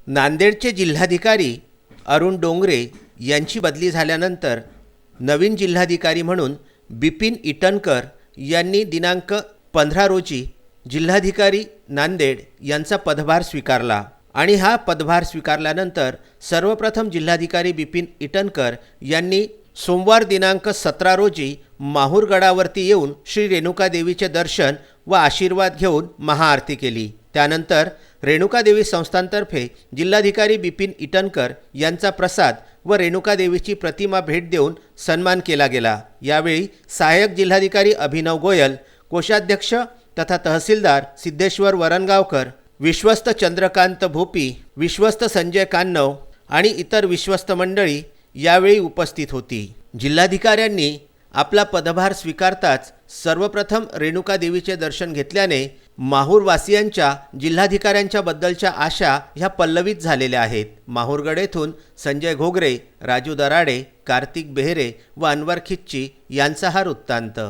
नांदेडचे जिल्हाधिकारी अरुण डोंगरे यांची बदली झाल्यानंतर नवीन जिल्हाधिकारी म्हणून बिपिन ईटनकर यांनी दिनांक 15 रोजी जिल्हाधिकारी नांदेड यांचा पदभार स्वीकारला आणि हा पदभार स्वीकारल्यानंतर सर्वप्रथम जिल्हाधिकारी बिपिन ईटनकर यांनी सोमवार दिनांक 17 रोजी माहूरगडावरती येऊन श्री रेणुका देवीचे दर्शन व आशीर्वाद घेऊन महाआरती केली। त्यानंतर रेणुका देवी संस्थांतर्फे जिल्हाधिकारी बिपिन ईटनकर यांचा प्रसाद व रेणुका देवीची प्रतिमा भेट देऊन सन्मान केला गेला। यावेळी सहाय्यक जिल्हाधिकारी अभिनव गोयल, कोषाध्यक्ष तथा तहसीलदार सिद्धेश्वर वरणगावकर, विश्वस्त चंद्रकांत भोपी, विश्वस्त संजय कान्नव आणि इतर विश्वस्त मंडळी यावेळी उपस्थित होती। जिल्हाधिकाऱ्यांनी आपला पदभार स्वीकारताच सर्वप्रथम रेणुका देवीचे दर्शन घेतल्याने माहूरवासियांच्या जिल्हाधिकाऱ्यांच्या बद्दलच्या आशा ह्या पल्लवित झालेल्या आहेत। माहूरगड येथून संजय घोगरे, राजू दराडे, कार्तिक बेहरे व अनवर खिच्ची यांचा हा वृत्तांत।